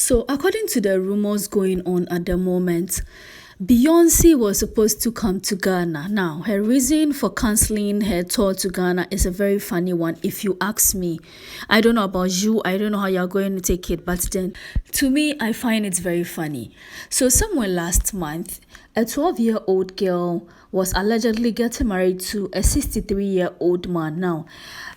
So, according to the rumors going on at the moment, Beyoncé was supposed to come to Ghana. Now, her reason for canceling her tour to Ghana is a very funny one, if you ask me. I don't know about you, I don't know how you're going to take it, but then to me, I find it very funny. So, somewhere last month, a 12-year-old girl was allegedly getting married to a 63-year-old man. Now,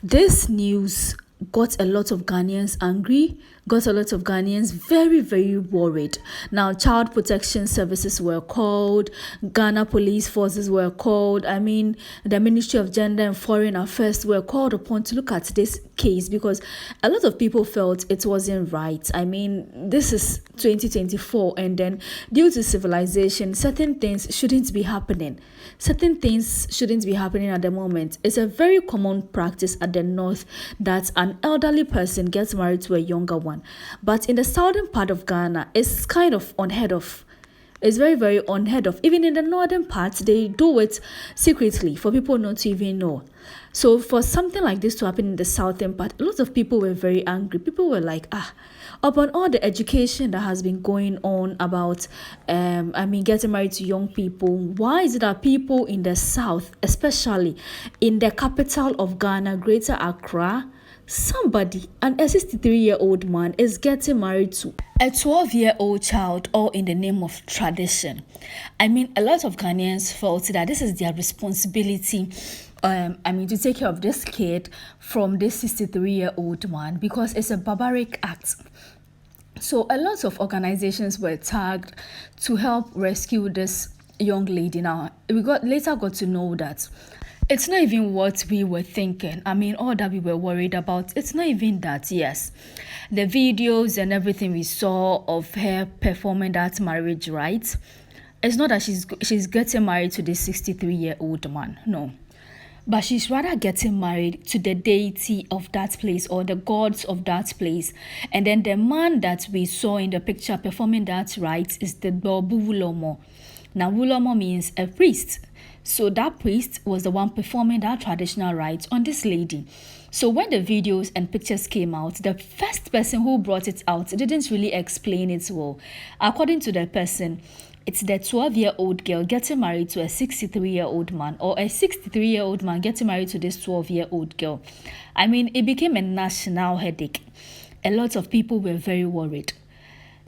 this news got a lot of Ghanaians angry, got a lot of Ghanaians very, very worried. Now, child protection services were called, Ghana police forces were called. The Ministry of Gender and Foreign Affairs were called upon to look at this case because a lot of people felt it wasn't right. This is 2024, and then due to civilization, certain things shouldn't be happening. Certain things shouldn't be happening at the moment. It's a very common practice at the north that an elderly person gets married to a younger one. But in the southern part of Ghana, it's kind of unheard of. It's very, very unheard of. Even in the northern part, they do it secretly for people not to even know. So for something like this to happen in the southern part, a lot of people were very angry. People were like, upon all the education that has been going on about, getting married to young people, why is it that people in the south, especially in the capital of Ghana, Greater Accra, somebody, a 63-year-old man, is getting married to a 12-year-old child, all in the name of tradition? A lot of Ghanaians felt that this is their responsibility, to take care of this kid from this 63-year-old man, because it's a barbaric act. So a lot of organizations were tagged to help rescue this young lady. Now, we later got to know that it's not even what we were thinking. All that we were worried about, it's not even that. Yes, the videos and everything we saw of her performing that marriage rites, it's not that she's getting married to this 63-year-old man. No. But she's rather getting married to the deity of that place or the gods of that place. And then the man that we saw in the picture performing that rite is the Wulomo. Now, Wulomo means a priest. So that priest was the one performing that traditional rite on this lady. So when the videos and pictures came out, the first person who brought it out didn't really explain it well. According to the person, it's the 12-year-old girl getting married to a 63-year-old man, or a 63-year-old man getting married to this 12-year-old girl. It became a national headache. A lot of people were very worried.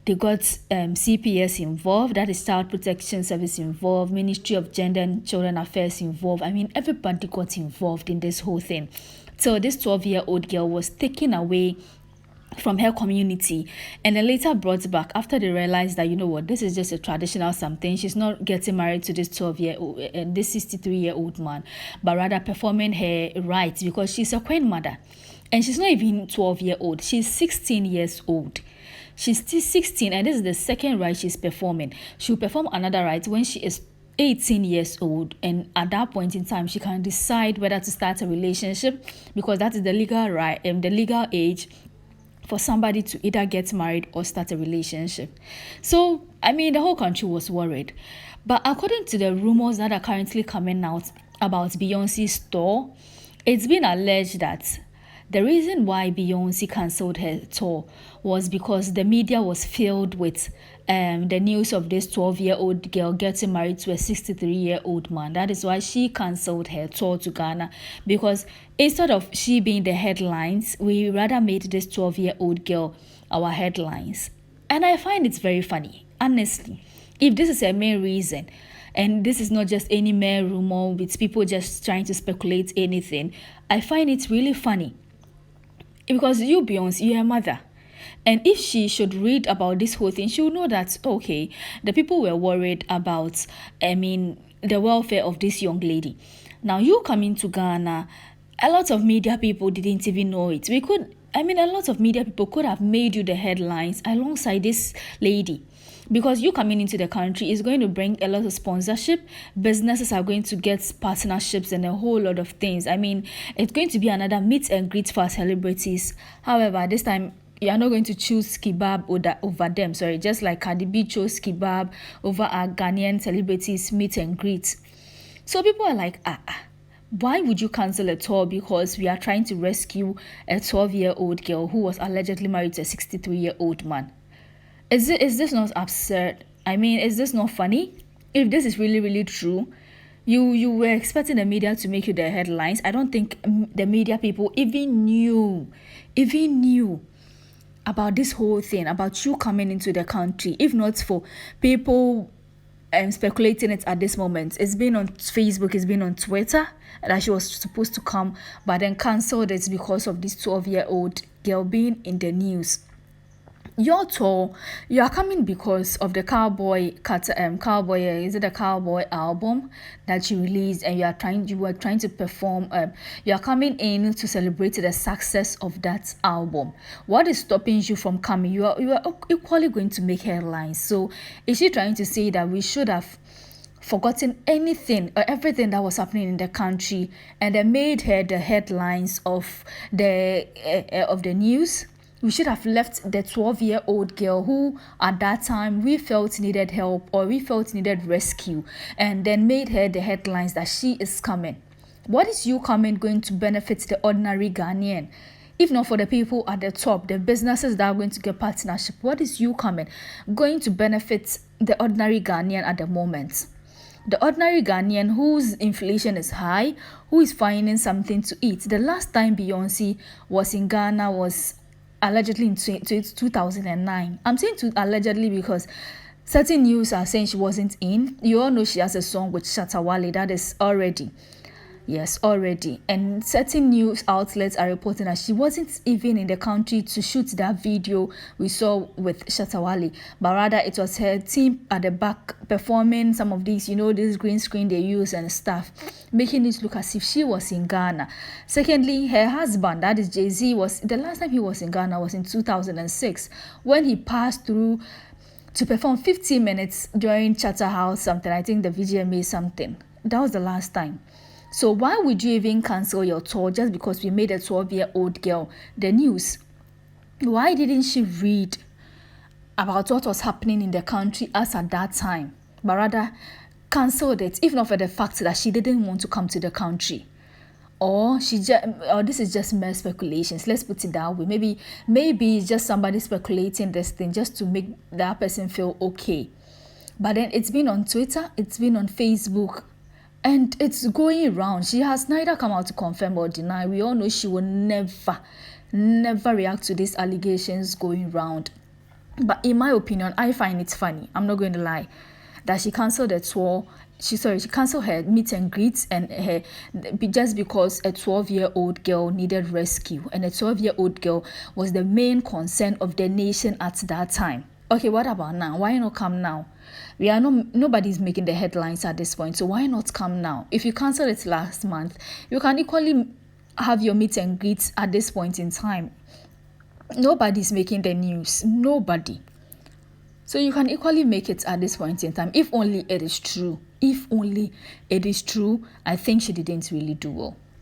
They got CPS involved, that is Child Protection Service involved, Ministry of Gender and Children Affairs involved. Everybody got involved in this whole thing. So this 12-year-old girl was taken away from her community and then later brought back after they realized that, this is just a traditional something. She's not getting married to this 12-year-old and this 63-year-old man, but rather performing her rites because she's a queen mother. And she's not even 12-year-old. She's 16 years old. She's still 16, and this is the second rite she's performing. She'll perform another rite when she is 18 years old, and at that point in time, she can decide whether to start a relationship, because that is the legal right and the legal age for somebody to either get married or start a relationship. So, the whole country was worried. But according to the rumors that are currently coming out about Beyonce's tour, it's been alleged that the reason why Beyoncé cancelled her tour was because the media was filled with the news of this 12-year-old girl getting married to a 63-year-old man. That is why she cancelled her tour to Ghana, because instead of she being the headlines, we rather made this 12-year-old girl our headlines. And I find it very funny, honestly. If this is a main reason, and this is not just any mere rumor with people just trying to speculate anything, I find it really funny. Because you, Beyonce, you're a mother. And if she should read about this whole thing, she would know that, okay, the people were worried about, the welfare of this young lady. Now, you coming to Ghana, a lot of media people didn't even know it. A lot of media people could have made you the headlines alongside this lady. Because you coming into the country is going to bring a lot of sponsorship. Businesses are going to get partnerships and a whole lot of things. It's going to be another meet and greet for celebrities. However, this time, you are not going to choose kebab over them. Sorry, just like Cardi B chose kebab over our Ghanaian celebrities meet and greet. So people are like, why would you cancel a tour because we are trying to rescue a 12-year-old girl who was allegedly married to a 63-year-old man? Is this not absurd? I mean, is this not funny? If this is really, really true, you were expecting the media to make you the headlines. I don't think the media people even knew about this whole thing, about you coming into the country. If not for people speculating it at this moment. It's been on Facebook, it's been on Twitter that she was supposed to come, but then cancelled it because of this 12-year-old girl being in the news. Your tour, you are coming because of the is it the Cowboy album that you released, and you were trying to perform. You are coming in to celebrate the success of that album. What is stopping you from coming? You are equally going to make headlines. So is she trying to say that we should have forgotten anything or everything that was happening in the country, and they made her the headlines of the news? We should have left the 12-year-old girl who at that time we felt needed help or we felt needed rescue, and then made her the headlines that she is coming. What is you coming going to benefit the ordinary Ghanaian? If not for the people at the top, the businesses that are going to get partnership, what is you coming going to benefit the ordinary Ghanaian at the moment? The ordinary Ghanaian whose inflation is high, who is finding something to eat. The last time Beyoncé was in Ghana was allegedly in 2009. I'm saying allegedly because certain news are saying she wasn't in. You all know she has a song with Shatta Wale that is already. And certain news outlets are reporting that she wasn't even in the country to shoot that video we saw with Shatta Wale, but rather it was her team at the back performing some of these, this green screen they use and stuff, making it look as if she was in Ghana. Secondly, her husband, that is Jay-Z, was the last time he was in Ghana was in 2006 when he passed through to perform 15 minutes during Chatter House something. I think the VGMA something. That was the last time. So why would you even cancel your tour just because we made a 12-year-old girl the news? Why didn't she read about what was happening in the country as at that time, but rather cancelled it, if not for the fact that she didn't want to come to the country? Or this is just mere speculations. Let's put it that way. Maybe it's just somebody speculating this thing just to make that person feel okay. But then it's been on Twitter, it's been on Facebook, and it's going around. She has neither come out to confirm or deny. We all know she will never react to these allegations going around. But in my opinion, I find it funny. I'm not going to lie. That she cancelled the tour. She cancelled her meet and greets and her just because a 12-year-old girl needed rescue, and a 12-year-old girl was the main concern of the nation at that time. Okay, what about now? Why not come now? Nobody's making the headlines at this point, so why not come now? If you canceled it last month, you can equally have your meet and greets at this point in time. Nobody's making the news. Nobody. So you can equally make it at this point in time. If only it is true. I think she didn't really do well.